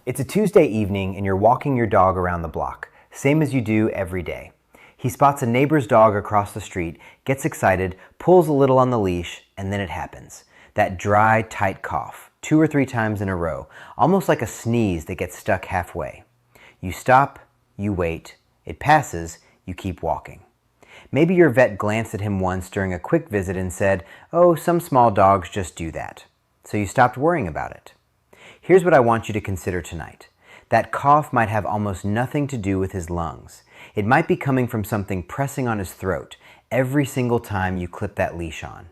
It's a Tuesday evening and you're walking your dog around the block, same as you do every day. He spots a neighbor's dog across the street, gets excited, pulls a little on the leash, and then it happens. That dry, tight cough, 2 or 3 times in a row, almost like a sneeze that gets stuck halfway. You stop, you wait, it passes, you keep walking. Maybe your vet glanced at him once during a quick visit and said, "Oh, some small dogs just do that." So you stopped worrying about it. Here's what I want you to consider tonight. That cough might have almost nothing to do with his lungs. It might be coming from something pressing on his throat every single time you clip that leash on.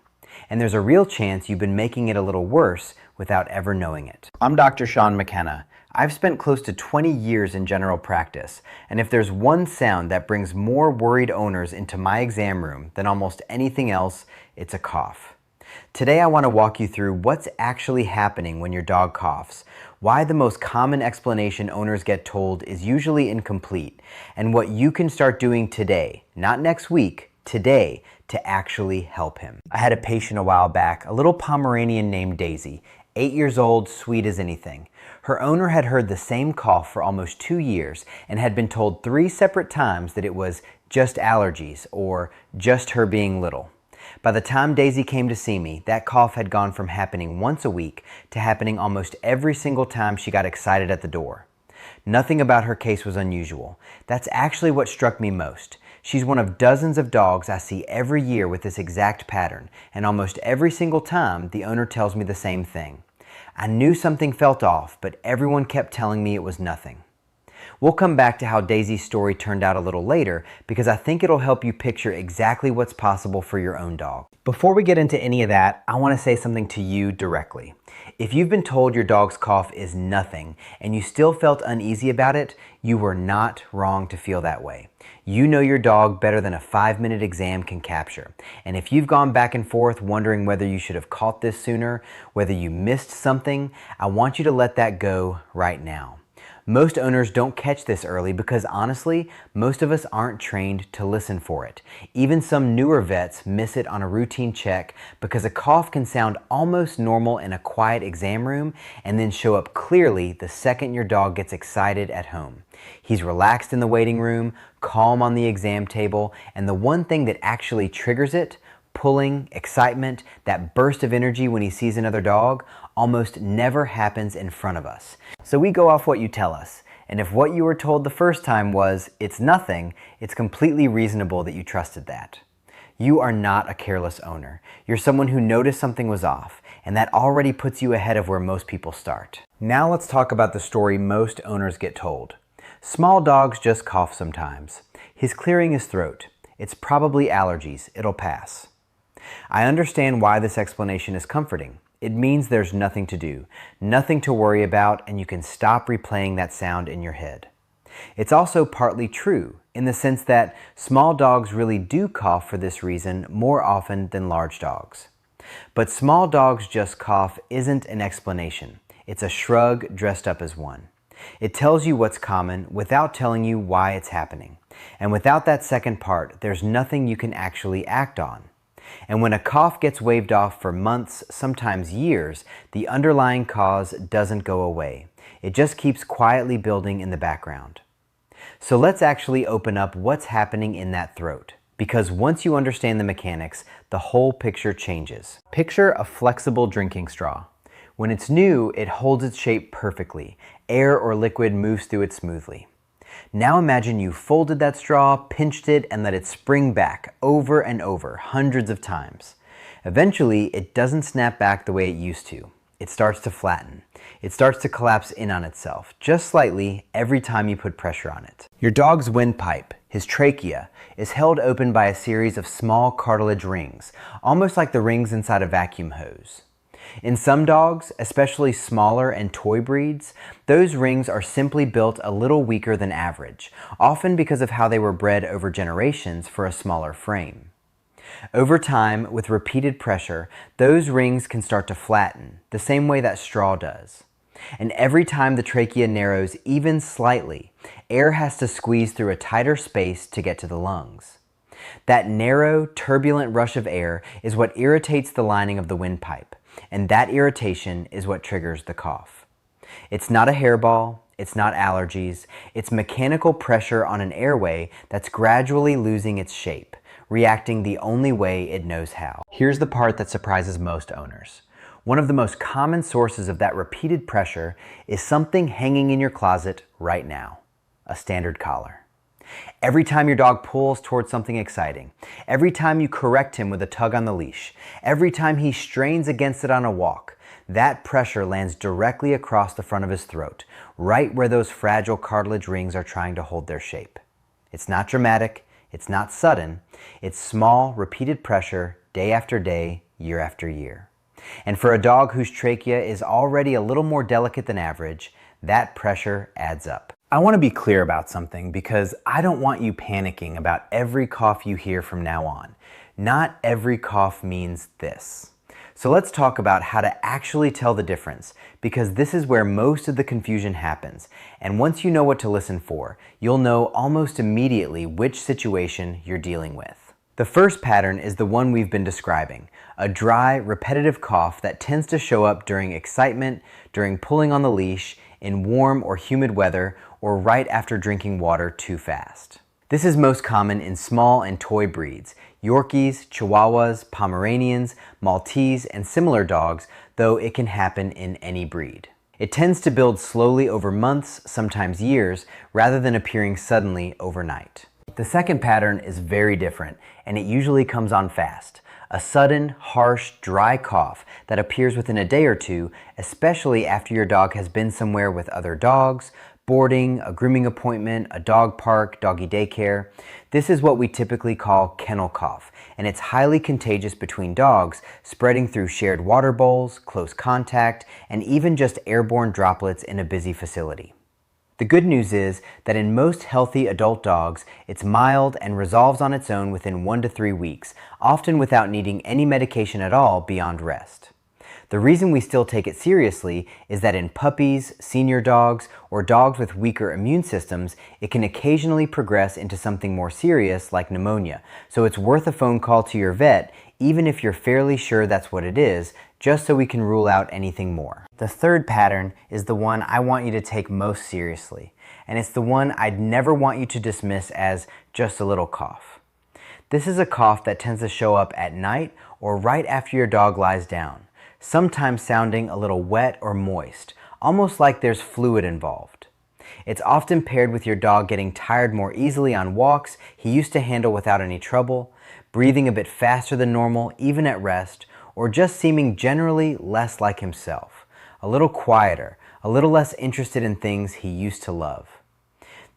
And there's a real chance you've been making it a little worse without ever knowing it. I'm Dr. McKenna. I've spent close to 20 years in general practice, and if there's one sound that brings more worried owners into my exam room than almost anything else, it's a cough. Today I want to walk you through what's actually happening when your dog coughs, why the most common explanation owners get told is usually incomplete, and what you can start doing today, not next week, today, to actually help him. I had a patient a while back, a little Pomeranian named Daisy, 8 years old, sweet as anything. Her owner had heard the same cough for almost 2 years and had been told 3 separate times that it was just allergies or just her being little. By the time Daisy came to see me, that cough had gone from happening once a week to happening almost every single time she got excited at the door. Nothing about her case was unusual. That's actually what struck me most. She's one of dozens of dogs I see every year with this exact pattern, and almost every single time the owner tells me the same thing. I knew something felt off, but everyone kept telling me it was nothing. We'll come back to how Daisy's story turned out a little later because I think it'll help you picture exactly what's possible for your own dog. Before we get into any of that, I want to say something to you directly. If you've been told your dog's cough is nothing and you still felt uneasy about it, you were not wrong to feel that way. You know your dog better than a 5-minute exam can capture. And if you've gone back and forth wondering whether you should have caught this sooner, whether you missed something, I want you to let that go right now. Most owners don't catch this early because honestly, most of us aren't trained to listen for it. Even some newer vets miss it on a routine check because a cough can sound almost normal in a quiet exam room and then show up clearly the second your dog gets excited at home. He's relaxed in the waiting room, calm on the exam table, and the one thing that actually triggers it, pulling, excitement, that burst of energy when he sees another dog, almost never happens in front of us. So we go off what you tell us. And if what you were told the first time was, it's nothing, it's completely reasonable that you trusted that. You are not a careless owner. You're someone who noticed something was off, and that already puts you ahead of where most people start. Now let's talk about the story most owners get told. Small dogs just cough sometimes. He's clearing his throat. It's probably allergies. It'll pass. I understand why this explanation is comforting. It means there's nothing to do, nothing to worry about, and you can stop replaying that sound in your head. It's also partly true in the sense that small dogs really do cough for this reason more often than large dogs. But small dogs just cough isn't an explanation. It's a shrug dressed up as one. It tells you what's common without telling you why it's happening. And without that second part, there's nothing you can actually act on. And when a cough gets waved off for months, sometimes years, the underlying cause doesn't go away. It just keeps quietly building in the background. So let's actually open up what's happening in that throat. Because once you understand the mechanics, the whole picture changes. Picture a flexible drinking straw. When it's new, it holds its shape perfectly. Air or liquid moves through it smoothly. Now imagine you folded that straw, pinched it, and let it spring back over and over, hundreds of times. Eventually, it doesn't snap back the way it used to. It starts to flatten. It starts to collapse in on itself, just slightly, every time you put pressure on it. Your dog's windpipe, his trachea, is held open by a series of small cartilage rings, almost like the rings inside a vacuum hose. In some dogs, especially smaller and toy breeds, those rings are simply built a little weaker than average, often because of how they were bred over generations for a smaller frame. Over time, with repeated pressure, those rings can start to flatten, the same way that straw does. And every time the trachea narrows even slightly, air has to squeeze through a tighter space to get to the lungs. That narrow, turbulent rush of air is what irritates the lining of the windpipe, and that irritation is what triggers the cough. It's not a hairball, It's not allergies. It's mechanical pressure on an airway that's gradually losing its shape, reacting the only way it knows how. Here's the part that surprises most owners. One of the most common sources of that repeated pressure is something hanging in your closet right now, a standard collar. Every time your dog pulls towards something exciting, every time you correct him with a tug on the leash, every time he strains against it on a walk, that pressure lands directly across the front of his throat, right where those fragile cartilage rings are trying to hold their shape. It's not dramatic, it's not sudden, it's small, repeated pressure day after day, year after year. And for a dog whose trachea is already a little more delicate than average, that pressure adds up. I want to be clear about something because I don't want you panicking about every cough you hear from now on. Not every cough means this. So let's talk about how to actually tell the difference, because this is where most of the confusion happens. And once you know what to listen for, you'll know almost immediately which situation you're dealing with. The first pattern is the one we've been describing, a dry, repetitive cough that tends to show up during excitement, during pulling on the leash, in warm or humid weather, or right after drinking water too fast. This is most common in small and toy breeds, Yorkies, Chihuahuas, Pomeranians, Maltese, and similar dogs, though it can happen in any breed. It tends to build slowly over months, sometimes years, rather than appearing suddenly overnight. The second pattern is very different, and it usually comes on fast. A sudden, harsh, dry cough that appears within a day or two, especially after your dog has been somewhere with other dogs, boarding, a grooming appointment, a dog park, doggy daycare. This is what we typically call kennel cough, and it's highly contagious between dogs, spreading through shared water bowls, close contact, and even just airborne droplets in a busy facility. The good news is that in most healthy adult dogs, it's mild and resolves on its own within 1 to 3 weeks, often without needing any medication at all beyond rest. The reason we still take it seriously is that in puppies, senior dogs, or dogs with weaker immune systems, it can occasionally progress into something more serious like pneumonia, so it's worth a phone call to your vet even if you're fairly sure that's what it is, just so we can rule out anything more. The third pattern is the one I want you to take most seriously, and it's the one I'd never want you to dismiss as just a little cough. This is a cough that tends to show up at night or right after your dog lies down, sometimes sounding a little wet or moist, almost like there's fluid involved. It's often paired with your dog getting tired more easily on walks he used to handle without any trouble, breathing a bit faster than normal even at rest, or just seeming generally less like himself, a little quieter, a little less interested in things he used to love.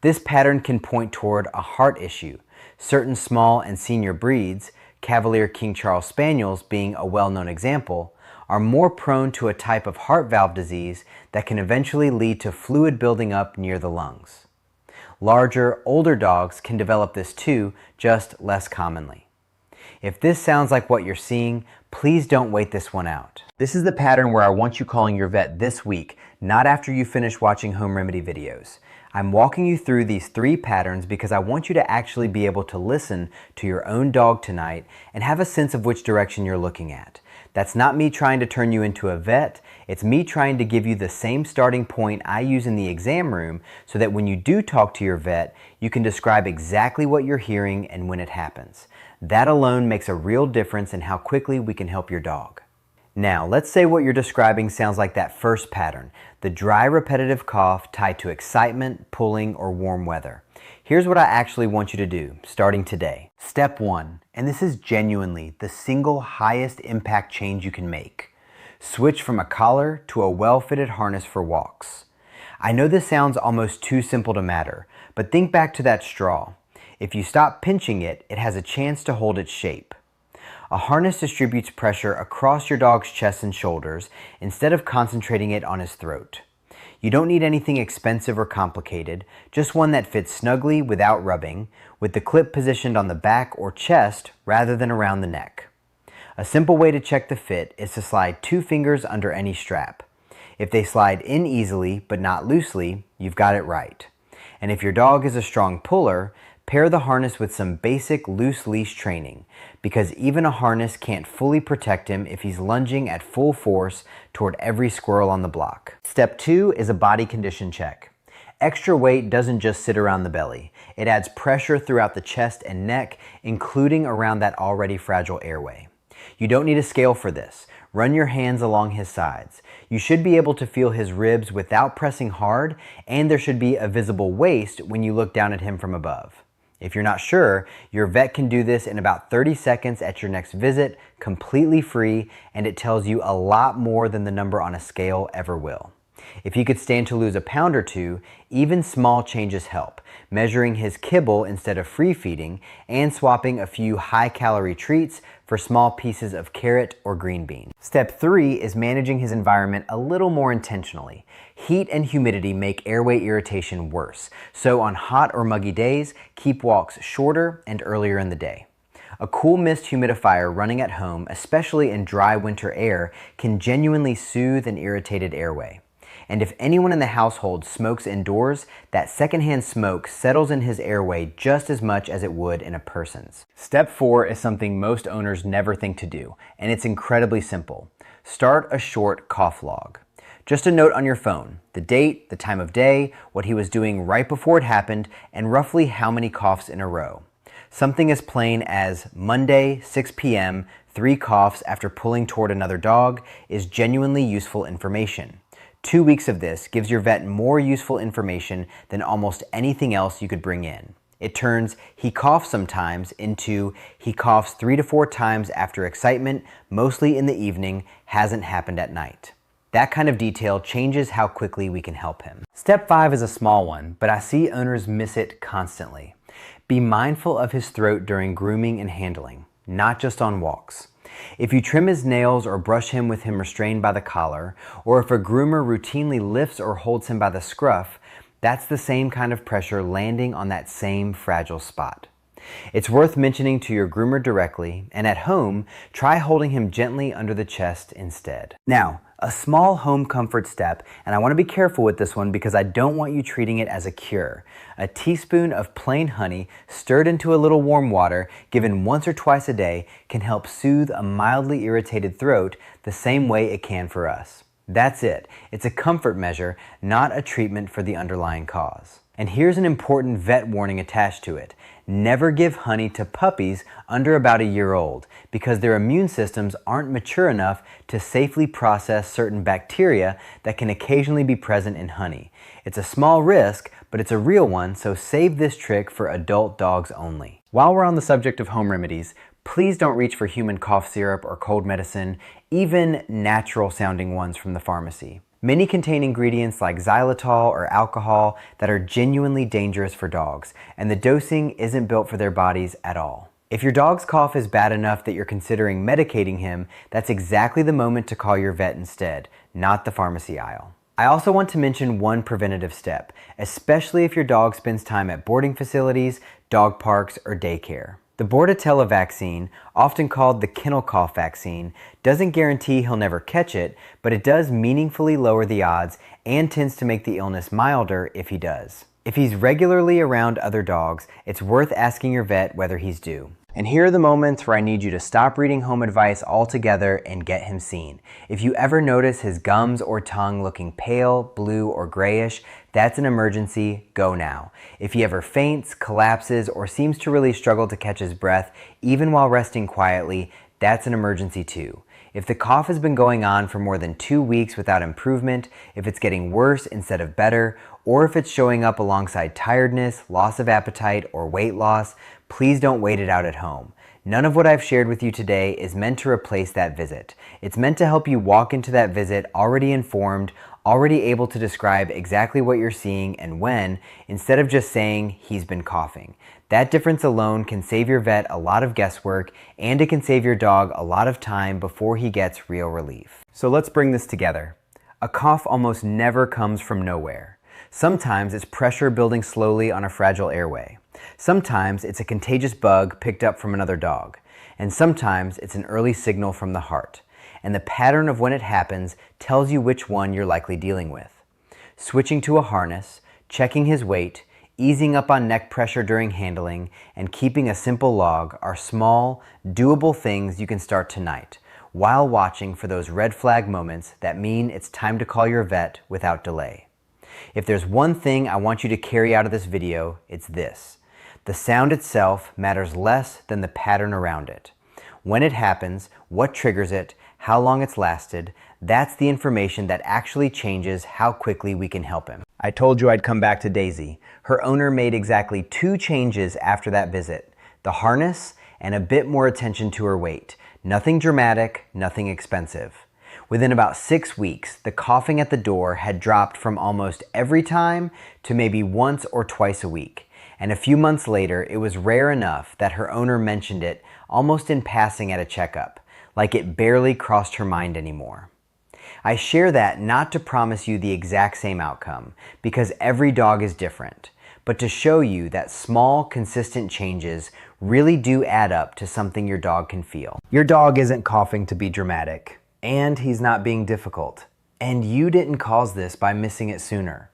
This pattern can point toward a heart issue. Certain small and senior breeds, Cavalier King Charles Spaniels being a well-known example, are more prone to a type of heart valve disease that can eventually lead to fluid building up near the lungs. Larger, older dogs can develop this too, just less commonly. If this sounds like what you're seeing, please don't wait this one out. This is the pattern where I want you calling your vet this week, not after you finish watching home remedy videos. I'm walking you through these 3 patterns because I want you to actually be able to listen to your own dog tonight and have a sense of which direction you're looking at. That's not me trying to turn you into a vet, it's me trying to give you the same starting point I use in the exam room so that when you do talk to your vet, you can describe exactly what you're hearing and when it happens. That alone makes a real difference in how quickly we can help your dog. Now, let's say what you're describing sounds like that first pattern, the dry, repetitive cough tied to excitement, pulling, or warm weather. Here's what I actually want you to do, starting today. Step 1, and this is genuinely the single highest impact change you can make. Switch from a collar to a well-fitted harness for walks. I know this sounds almost too simple to matter, but think back to that straw. If you stop pinching it, it has a chance to hold its shape. A harness distributes pressure across your dog's chest and shoulders instead of concentrating it on his throat. You don't need anything expensive or complicated, just one that fits snugly without rubbing, with the clip positioned on the back or chest rather than around the neck. A simple way to check the fit is to slide 2 fingers under any strap. If they slide in easily but not loosely, you've got it right. And if your dog is a strong puller, pair the harness with some basic loose leash training, because even a harness can't fully protect him if he's lunging at full force toward every squirrel on the block. Step 2 is a body condition check. Extra weight doesn't just sit around the belly. It adds pressure throughout the chest and neck, including around that already fragile airway. You don't need a scale for this. Run your hands along his sides. You should be able to feel his ribs without pressing hard, and there should be a visible waist when you look down at him from above. If you're not sure, your vet can do this in about 30 seconds at your next visit, completely free, and it tells you a lot more than the number on a scale ever will. If he could stand to lose a pound or two, even small changes help. Measuring his kibble instead of free feeding, and swapping a few high-calorie treats for small pieces of carrot or green bean. Step 3 is managing his environment a little more intentionally. Heat and humidity make airway irritation worse, so on hot or muggy days, keep walks shorter and earlier in the day. A cool mist humidifier running at home, especially in dry winter air, can genuinely soothe an irritated airway. And if anyone in the household smokes indoors, that secondhand smoke settles in his airway just as much as it would in a person's. Step 4 is something most owners never think to do, and it's incredibly simple. Start a short cough log. Just a note on your phone, the date, the time of day, what he was doing right before it happened, and roughly how many coughs in a row. Something as plain as Monday, 6 p.m., 3 coughs after pulling toward another dog is genuinely useful information. 2 weeks of this gives your vet more useful information than almost anything else you could bring in. It turns "he coughs sometimes" into "he coughs 3 to 4 times after excitement, mostly in the evening, hasn't happened at night." That kind of detail changes how quickly we can help him. Step 5 is a small one, but I see owners miss it constantly. Be mindful of his throat during grooming and handling, not just on walks. If you trim his nails or brush him with him restrained by the collar, or if a groomer routinely lifts or holds him by the scruff, that's the same kind of pressure landing on that same fragile spot. It's worth mentioning to your groomer directly, and at home, try holding him gently under the chest instead. Now, a small home comfort step, and I want to be careful with this one because I don't want you treating it as a cure. A teaspoon of plain honey stirred into a little warm water, given once or twice a day, can help soothe a mildly irritated throat the same way it can for us. That's it. It's a comfort measure, not a treatment for the underlying cause. And here's an important vet warning attached to it. Never give honey to puppies under about a year old because their immune systems aren't mature enough to safely process certain bacteria that can occasionally be present in honey. It's a small risk, but it's a real one, so save this trick for adult dogs only. While we're on the subject of home remedies, please don't reach for human cough syrup or cold medicine, even natural sounding ones from the pharmacy. Many contain ingredients like xylitol or alcohol that are genuinely dangerous for dogs, and the dosing isn't built for their bodies at all. If your dog's cough is bad enough that you're considering medicating him, that's exactly the moment to call your vet instead, not the pharmacy aisle. I also want to mention one preventative step, especially if your dog spends time at boarding facilities, dog parks, or daycare. The Bordetella vaccine, often called the kennel cough vaccine, doesn't guarantee he'll never catch it, but it does meaningfully lower the odds and tends to make the illness milder if he does. If he's regularly around other dogs, it's worth asking your vet whether he's due. And here are the moments where I need you to stop reading home advice altogether and get him seen. If you ever notice his gums or tongue looking pale, blue, or grayish, that's an emergency. Go now. If he ever faints, collapses, or seems to really struggle to catch his breath, even while resting quietly, that's an emergency too. If the cough has been going on for more than 2 weeks without improvement, if it's getting worse instead of better, or if it's showing up alongside tiredness, loss of appetite, or weight loss, please don't wait it out at home. None of what I've shared with you today is meant to replace that visit. It's meant to help you walk into that visit already informed, already able to describe exactly what you're seeing and when, instead of just saying, "he's been coughing." That difference alone can save your vet a lot of guesswork, and it can save your dog a lot of time before he gets real relief. So let's bring this together. A cough almost never comes from nowhere. Sometimes it's pressure building slowly on a fragile airway. Sometimes it's a contagious bug picked up from another dog. And sometimes it's an early signal from the heart. And the pattern of when it happens tells you which one you're likely dealing with. Switching to a harness, checking his weight, easing up on neck pressure during handling, and keeping a simple log are small, doable things you can start tonight, while watching for those red flag moments that mean it's time to call your vet without delay. If there's one thing I want you to carry out of this video, it's this. The sound itself matters less than the pattern around it. When it happens, what triggers it, how long it's lasted, that's the information that actually changes how quickly we can help him. I told you I'd come back to Daisy. Her owner made exactly 2 changes after that visit: the harness and a bit more attention to her weight. Nothing dramatic, nothing expensive. Within about 6 weeks, the coughing at the door had dropped from almost every time to maybe once or twice a week. And a few months later, it was rare enough that her owner mentioned it almost in passing at a checkup, like it barely crossed her mind anymore. I share that not to promise you the exact same outcome, because every dog is different, but to show you that small, consistent changes really do add up to something your dog can feel. Your dog isn't coughing to be dramatic, and he's not being difficult. And you didn't cause this by missing it sooner.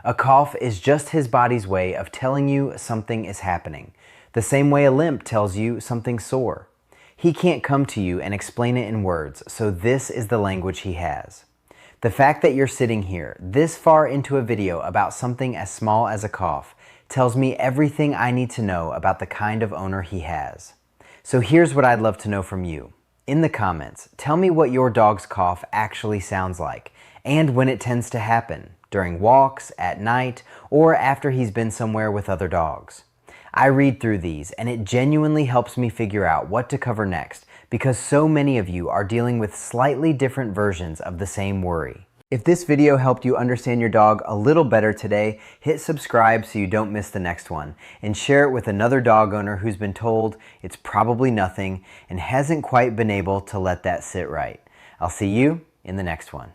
A cough is just his body's way of telling you something is happening, the same way a limp tells you something's sore. He can't come to you and explain it in words, so this is the language he has. The fact that you're sitting here this far into a video about something as small as a cough tells me everything I need to know about the kind of owner he has. So here's what I'd love to know from you. In the comments, tell me what your dog's cough actually sounds like and when it tends to happen, during walks, at night, or after he's been somewhere with other dogs. I read through these and it genuinely helps me figure out what to cover next, because so many of you are dealing with slightly different versions of the same worry. If this video helped you understand your dog a little better today, hit subscribe so you don't miss the next one, and share it with another dog owner who's been told it's probably nothing and hasn't quite been able to let that sit right. I'll see you in the next one.